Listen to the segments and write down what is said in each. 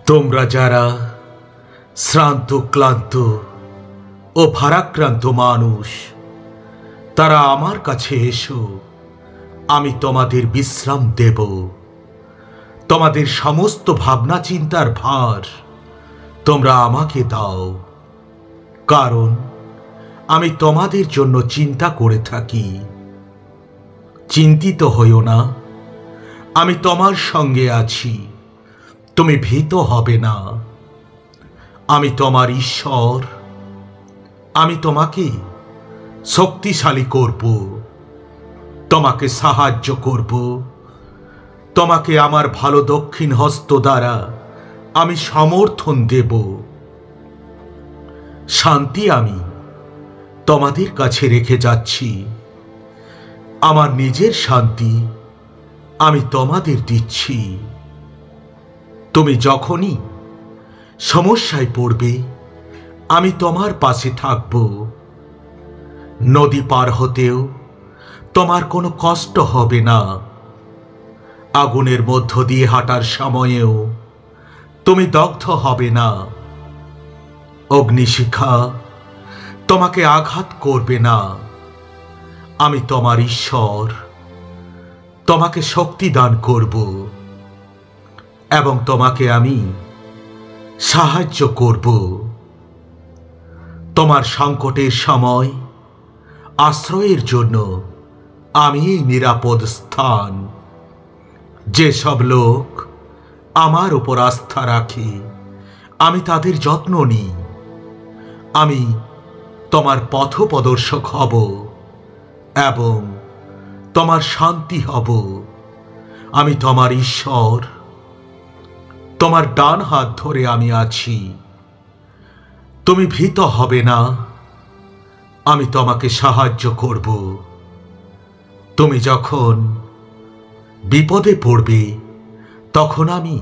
তোমরা যারা শ্রান্ত ক্লান্ত ও ভারাক্রান্ত মানুষ, তারা আমার কাছে এসো, আমি তোমাদের বিশ্রাম দেব। তোমাদের সমস্ত ভাবনা চিন্তার ভার তোমরা আমাকে দাও, কারণ আমি তোমাদের জন্য চিন্তা করে থাকি। চিন্তিত হইও না, আমি তোমার সঙ্গে আছি, তুমি ভীত হবে না। আমি তোমার ঈশ্বর, আমি তোমাকে শক্তিশালী করব, তোমাকে সাহায্য করব, তোমাকে আমার ভালো দক্ষিণ হস্ত দ্বারা আমি সমর্থন দেব। শান্তি আমি তোমাদের কাছে রেখে যাচ্ছি, আমার নিজের শান্তি আমি তোমাদের দিচ্ছি। তুমি যখনই সমস্যায় পড়বে, আমি তোমার পাশে থাকব। নদী পার হতেও তোমার কোনো কষ্ট হবে না, আগুনের মধ্য দিয়ে হাঁটার সময়েও তুমি দগ্ধ হবে না। অগ্নিশিখা তোমাকে আঘাত করবে না। আমি তোমার ঈশ্বর, তোমাকে শক্তি দান করব এবং তোমাকে আমি সাহায্য করব। তোমার সংকটের সময় আশ্রয়ের জন্য আমি নিরাপদ স্থান। যেসব লোক আমার উপর আস্থা রাখে, আমি তাদের যত্ন নিই। আমি তোমার পথপ্রদর্শক হব এবং তোমার শান্তি হব। আমি তোমার ঈশ্বর, তোমার ডান হাত ধরে আমি আছি। তুমি ভীত হবে না, আমি তোমাকে সাহায্য করব। তুমি যখন বিপদে পড়বে, তখন আমি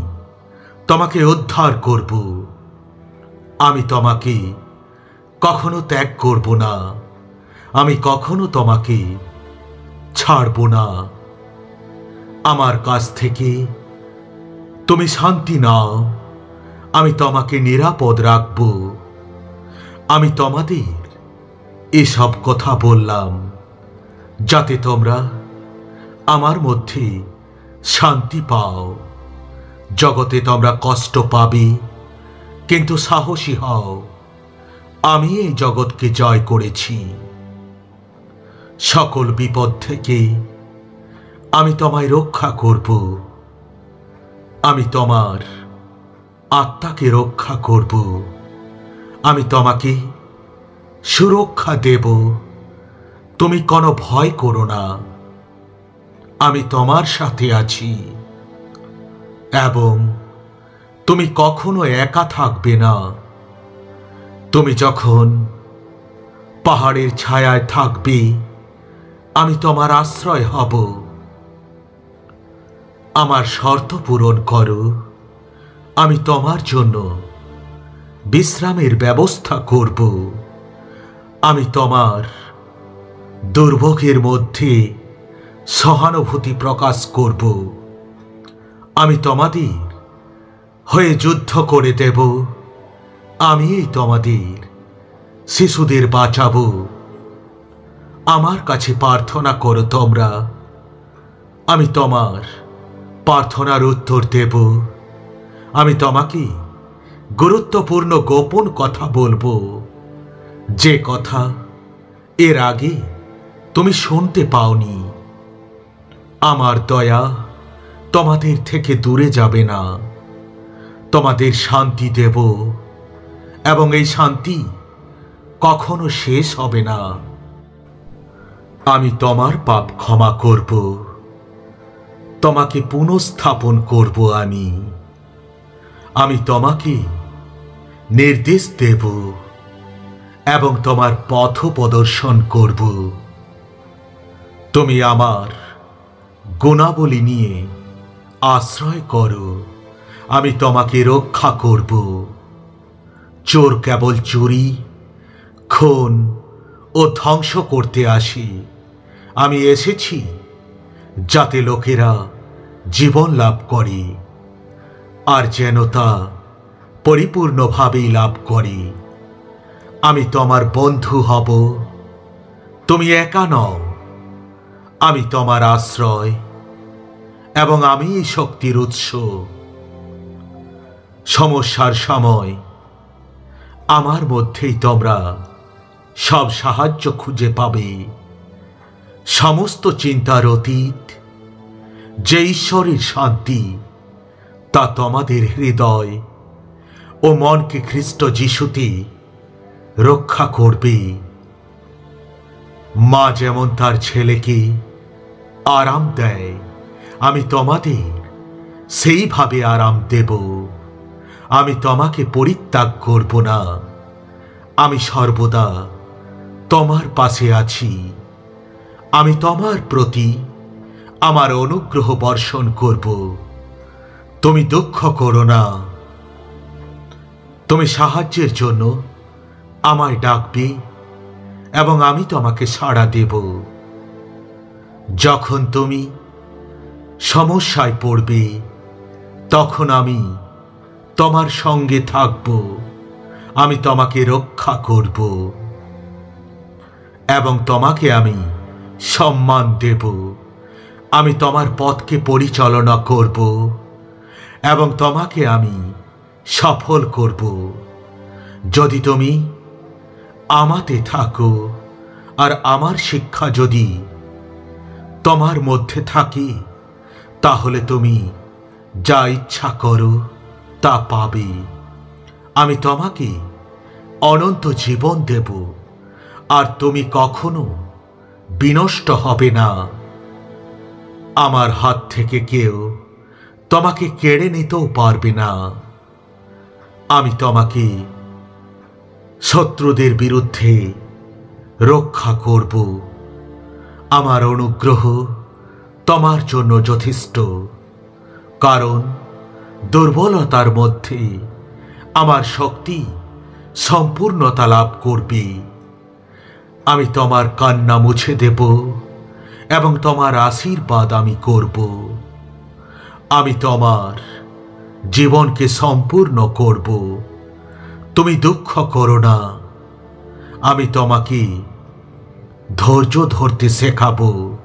তোমাকে উদ্ধার করব। আমি তোমাকে কখনো ত্যাগ করব না, আমি কখনো তোমাকে ছাড়ব না। আমার কাছ থেকে তুমি শান্তি নাও, আমি তোমাকে নিরাপদ রাখব। আমি তোমাদের এসব কথা বললাম যাতে তোমরা আমার মধ্যে শান্তি পাও। জগতে তোমরা কষ্ট পাবে, কিন্তু সাহসী হও, আমি এই জগৎকে জয় করেছি। সকল বিপদ থেকে আমি তোমায় রক্ষা করব। আমি তোমার আত্মাকে রক্ষা করব। আমি তোমাকে সুরক্ষা দেব। তুমি কোনো ভয় করো না, আমি তোমার সাথে আছি এবং তুমি কখনো একা থাকবে না। তুমি যখন পাহাড়ের ছায়ায় থাকবে, আমি তোমার আশ্রয় হব। আমার শর্ত পূরণ করো, আমি তোমার জন্য বিশ্রামের ব্যবস্থা করব। আমি তোমার দুর্ভোগের মধ্যে সহানুভূতি প্রকাশ করব। আমি তোমাদের হয়ে যুদ্ধ করে দেব। আমি তোমাদের শিশুদের বাঁচাবো। আমার কাছে প্রার্থনা করো তোমরা, আমি তোমার প্রার্থনার উত্তর দেব। আমি তোমাকে গুরুত্বপূর্ণ গোপন কথা বলবো, যে কথা এর আগে তুমি শুনতে পাওনি। আমার দয়া তোমাদের থেকে দূরে যাবে না। তোমাদের শান্তি দেব এবং এই শান্তি কখনো শেষ হবে না। আমি তোমার পাপ ক্ষমা করব, তোমাকে পুনঃস্থাপন করব। আমি তোমাকে নির্দেশ দেব এবং তোমার পথ প্রদর্শন করব। তুমি আমার গুণাবলী নিয়ে আশ্রয় করো, আমি তোমাকে রক্ষা করব। চোর কেবল চুরি, খুন ও ধ্বংস করতে আসে। আমি এসেছি যাতে লোকেরা জীবন লাভ করে আর যেন তা পরিপূর্ণভাবেই লাভ করে। আমি তোমার বন্ধু হব, তুমি একা নও। আমি তোমার আশ্রয় এবং আমি শক্তির উৎস। সমস্যার সময় আমার মধ্যেই তোমরা সব সাহায্য খুঁজে পাবে। সমস্ত চিন্তার অতীত যে ঈশ্বরের শান্তি, তা তোমাদের হৃদয় ও মনকে খ্রিস্ট যিশুতে রক্ষা করবে। মা যেমন তার ছেলেকে আরাম দেয়, আমি তোমাদের সেইভাবে আরাম দেব। আমি তোমাকে পরিত্যাগ করব না। আমি সর্বদা তোমার পাশে আছি। আমি তোমার প্রতি আমার অনুগ্রহ বর্ষণ করব। তুমি দুঃখ করো না। তুমি সাহায্যের জন্য আমায় ডাকবে এবং আমি তোমাকে সাড়া দেব। যখন তুমি সমস্যায় পড়বে, তখন আমি তোমার সঙ্গে থাকব। আমি তোমাকে রক্ষা করব এবং তোমাকে আমি সম্মান দেব। আমি তোমার পথকে পরিচালনা করব এবং তোমাকে আমি সফল করব। যদি তুমি আমাতে থাকো আর আমার শিক্ষা যদি তোমার মধ্যে থাকে, তাহলে তুমি যা ইচ্ছা করো তা পাবে। আমি তোমাকে অনন্ত জীবন দেব আর তুমি কখনো বিনষ্ট হবে না। আমার হাত থেকে কেউ তোমাকে কেড়ে নিতেও পারবে না। আমি তোমাকে শত্রুদের বিরুদ্ধে রক্ষা করব। আমার অনুগ্রহ তোমার জন্য যথেষ্ট, কারণ দুর্বলতার মধ্যে আমার শক্তি সম্পূর্ণতা লাভ করবে। আমি তোমার কান্না মুছে দেব এবং তোমার আশীর্বাদ আমি করব। আমি তোমার জীবনকে সম্পূর্ণ করব। তুমি দুঃখ করো না। আমি তোমাকে ধৈর্য ধরতে শেখাবো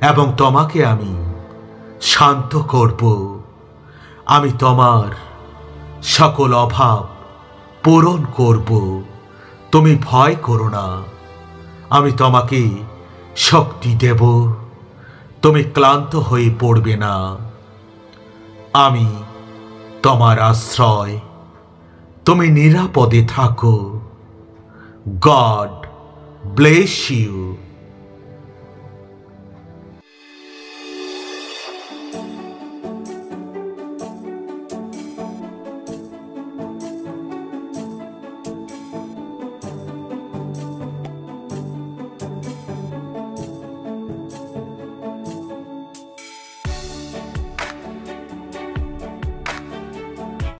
এবং তোমাকে আমি শান্ত করব। আমি তোমার সকল অভাব পূরণ করব। তুমি ভয় করো না। আমি তোমাকে শক্তি দেব। তুমি ক্লান্ত হয়ে পড়বে না। আমি তোমার আশ্রয়। তুমি নিরাপদে থাকো। God bless you.